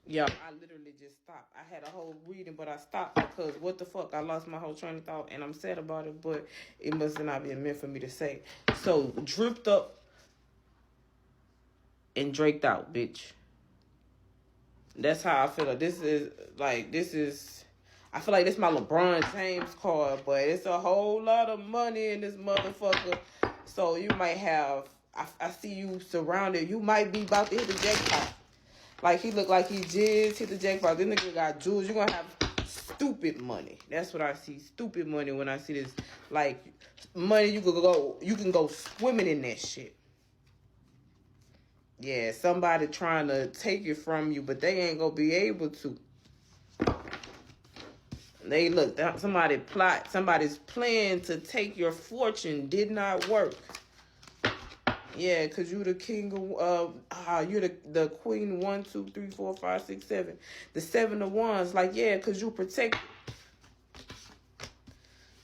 Yeah, I literally just stopped. I had a whole reading, but I stopped because what the fuck? I lost my whole train of thought, and I'm sad about it, but it must not be meant for me to say. So, dripped up and draked out, bitch. That's how I feel. I feel like this my LeBron James card, but it's a whole lot of money in this motherfucker. So you might have, I see you surrounded. You might be about to hit the jackpot. Like he look like he just hit the jackpot. This nigga got jewels. You're gonna have stupid money. That's what I see. Stupid money when I see this. Like money you can go swimming in that shit. Yeah, somebody trying to take it from you, but they ain't gonna be able to. They look, somebody's plan to take your fortune did not work. Yeah, cause you the king of you're the queen 1, 2, 3, 4, 5, 6, 7. The 7 of wands, like yeah, cause you protect.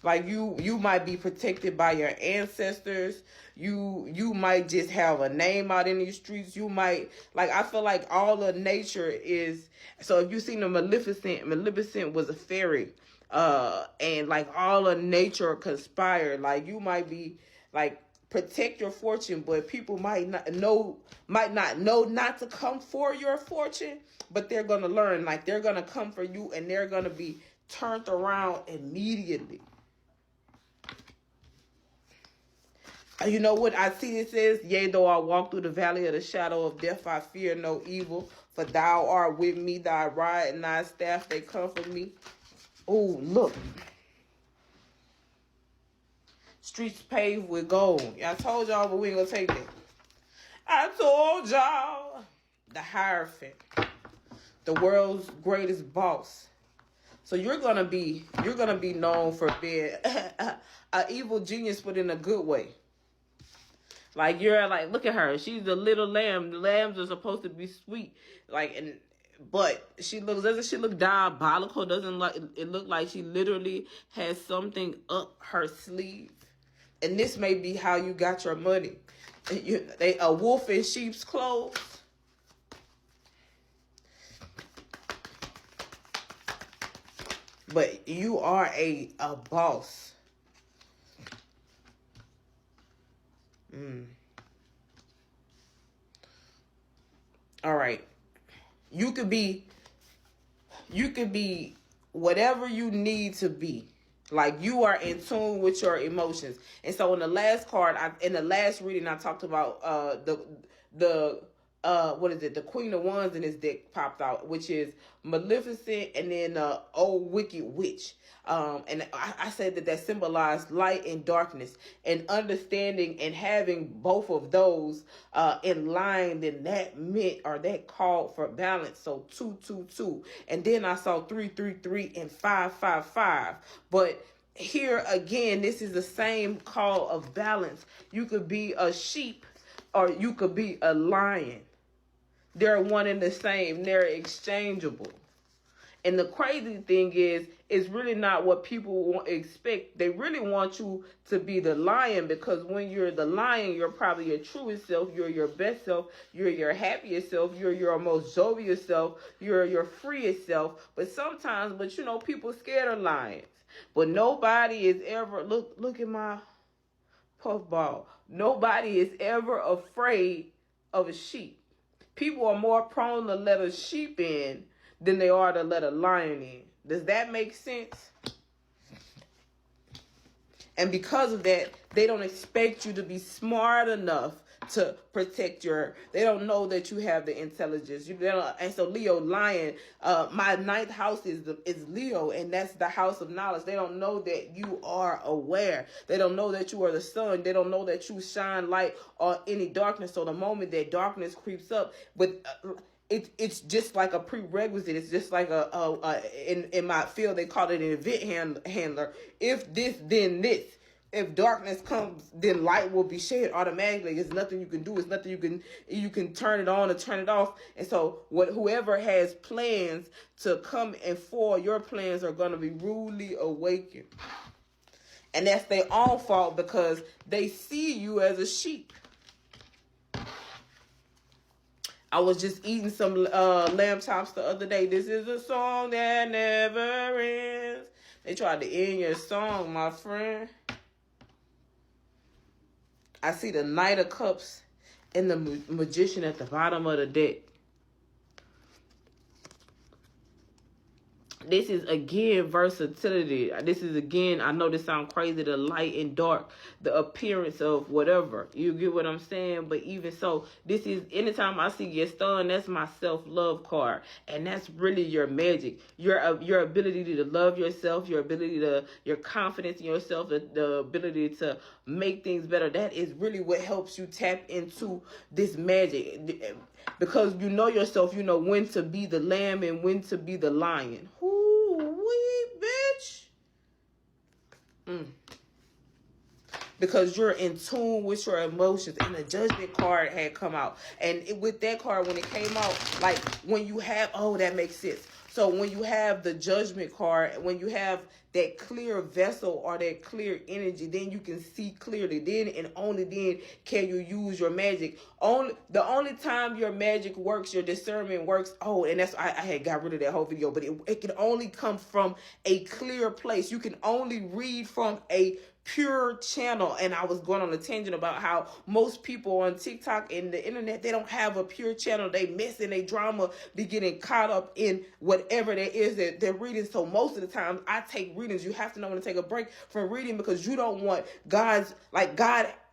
Like you might be protected by your ancestors. You might just have a name out in these streets. You might I feel like all of nature is so if you seen the Maleficent was a fairy. And like all of nature conspired. Like you might be like protect your fortune, but people might not know not to come for your fortune, but they're gonna learn. Like they're gonna come for you and they're gonna be turned around immediately. You know what I see this is? Yea, though I walk through the valley of the shadow of death, I fear no evil. For thou art with me, thy rod and thy staff, they comfort me. Oh, look. Streets paved with gold. I told y'all, but we ain't gonna take that. I told y'all. The Hierophant. The world's greatest boss. So you're gonna be known for being an evil genius, but in a good way. Like you're like, look at her. She's the little lamb. The lambs are supposed to be sweet. But doesn't she look diabolical? Doesn't it look like she literally has something up her sleeve? And this may be how you got your money. A wolf in sheep's clothes. But you are a boss. All right. You could be whatever you need to be. Like you are in tune with your emotions. And so in the last card, in the last reading, I talked about what is it? The Queen of Wands in this deck popped out, which is Maleficent and then Old Wicked Witch. And I said that symbolized light and darkness, and understanding and having both of those in line. Then that meant or that called for balance. So 2, 2, 2, and then I saw 3, 3, 3, and 5, 5, 5. But here again, this is the same call of balance. You could be a sheep or you could be a lion. They're one and the same. They're exchangeable. And the crazy thing is, it's really not what people expect. They really want you to be the lion, because when you're the lion, you're probably your truest self. You're your best self. You're your happiest self. You're your most jovial self. You're your freest self. But people scared of lions. But nobody is ever, look at my puffball. Nobody is ever afraid of a sheep. People are more prone to let a sheep in than they are to let a lion in. Does that make sense? And because of that, they don't expect you to be smart enough to protect they don't know that you have the intelligence. And so Leo, lion, my ninth house is Leo, and that's the house of knowledge. They don't know that you are aware. They don't know that you are the sun. They don't know that you shine light on any darkness. So the moment that darkness creeps up, it's just like a prerequisite. It's just like in my field, they call it an event handler. If this, then this. If darkness comes, then light will be shed automatically. There's nothing you can do. It's nothing you can turn it on or turn it off. And so whoever has plans to come and foil your plans are going to be rudely awakened. And that's their own fault, because they see you as a sheep. I was just eating some lamb chops the other day. This is a song that never ends. They tried to end your song, my friend. I see the Knight of Cups and the Magician at the bottom of the deck. This is again versatility. This is again, I know this sounds crazy, the light and dark, the appearance of whatever. You get what I'm saying? But even so, this is, anytime I see Gaston, that's my self-love card. And that's really your magic. Your ability to love yourself, your confidence in yourself, the ability to make things better. That is really what helps you tap into this magic. Because you know yourself, you know when to be the lamb and when to be the lion. Ooh-wee, bitch. Because you're in tune with your emotions. And the Judgment card had come out. And with that card, when it came out, like when you have, oh, that makes sense. So when you have the Judgment card, when you have that clear vessel or that clear energy, then you can see clearly. Then and only then can you use your magic. The only time your magic works, your discernment works. Oh, and that's, I had got rid of that whole video, but it can only come from a clear place. You can only read from a pure channel. And I was going on a tangent about how most people on TikTok and the internet, they don't have a pure channel. They mess in a drama, be getting caught up in whatever there is that they're reading. So most of the time I take readings. You have to know when to take a break from reading, because you don't want God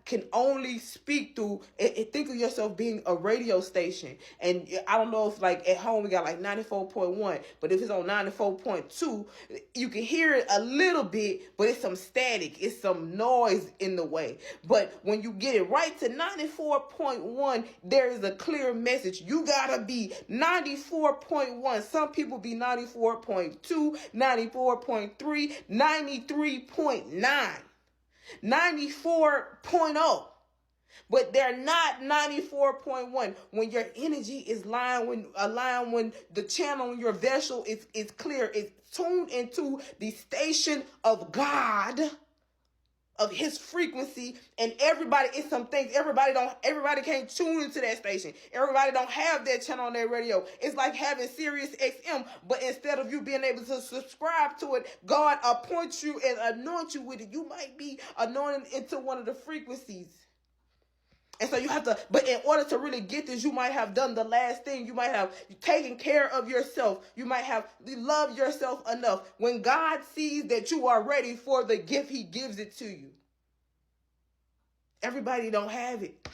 can only speak through, and think of yourself being a radio station. And I don't know if like at home we got like 94.1, but if it's on 94.2, you can hear it a little bit, but it's some static, it's some noise in the way. But when you get it right to 94.1, there is a clear message. You gotta be 94.1. Some people be 94.2, 94.3, 93.9. 94.0, but they're not 94.1. When your energy is aligned, when the channel in your vessel is clear, it's tuned into the station of God, of his frequency. And everybody, it's some things everybody can't tune into that station. Everybody don't have that channel on their radio. It's like having Sirius XM, but instead of you being able to subscribe to it, God appoints you and anoints you with it. You might be anointed into one of the frequencies. And so you have to, but in order to really get this, you might have done the last thing. You might have taken care of yourself. You might have loved yourself enough. When God sees that you are ready for the gift, he gives it to you. Everybody don't have it.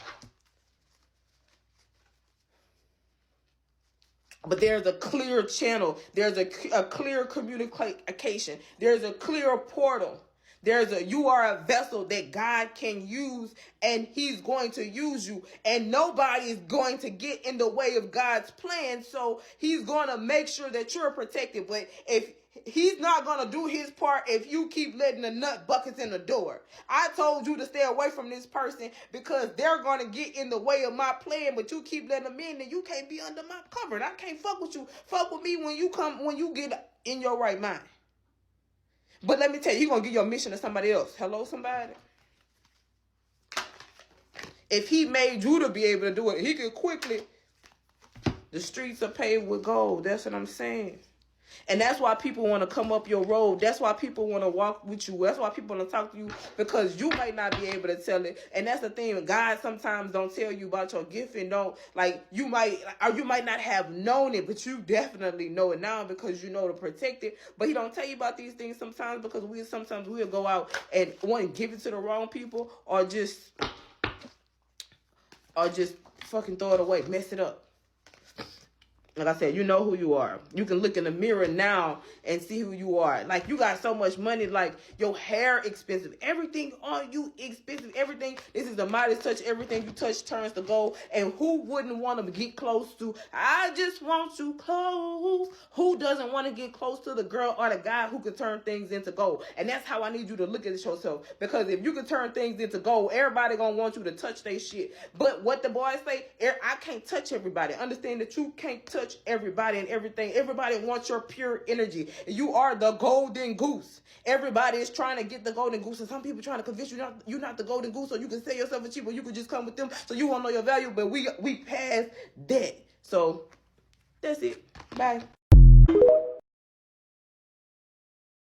But there's a clear channel. There's a clear communication. There's a clear portal. You are a vessel that God can use, and he's going to use you, and nobody is going to get in the way of God's plan. So he's going to make sure that you're protected. But if he's not going to do his part if you keep letting the nut buckets in the door. I told you to stay away from this person because they're going to get in the way of my plan, but you keep letting them in, and you can't be under my cover. I can't fuck with you. Fuck with me when you get in your right mind. But let me tell you, you're going to give your mission to somebody else. Hello, somebody? If he made you to be able to do it, he could quickly. The streets are paved with gold. That's what I'm saying. And that's why people want to come up your road. That's why people want to walk with you. That's why people want to talk to you, because you might not be able to tell it. And that's the thing. God sometimes don't tell you about your gift, and you might not have known it, but you definitely know it now because you know to protect it. But he don't tell you about these things sometimes because we'll go out and want to give it to the wrong people, or just fucking throw it away, mess it up. Like I said, you know who you are. You can look in the mirror now and see who you are. Like, you got so much money. Like, your hair expensive. Everything on you expensive. Everything. This is the Midas touch. Everything you touch turns to gold. And who wouldn't want to get close to? I just want you close. Who doesn't want to get close to the girl or the guy who can turn things into gold? And that's how I need you to look at yourself. Because if you can turn things into gold, everybody gonna want you to touch their shit. But what the boys say, I can't touch everybody. Understand that you can't touch everybody and everything. Everybody wants your pure energy. You are the golden goose. Everybody is trying to get the golden goose, and some people trying to convince you you're not the golden goose, so you can sell yourself a cheap, or you could just come with them so you won't know your value. But we passed that. So that's it. Bye.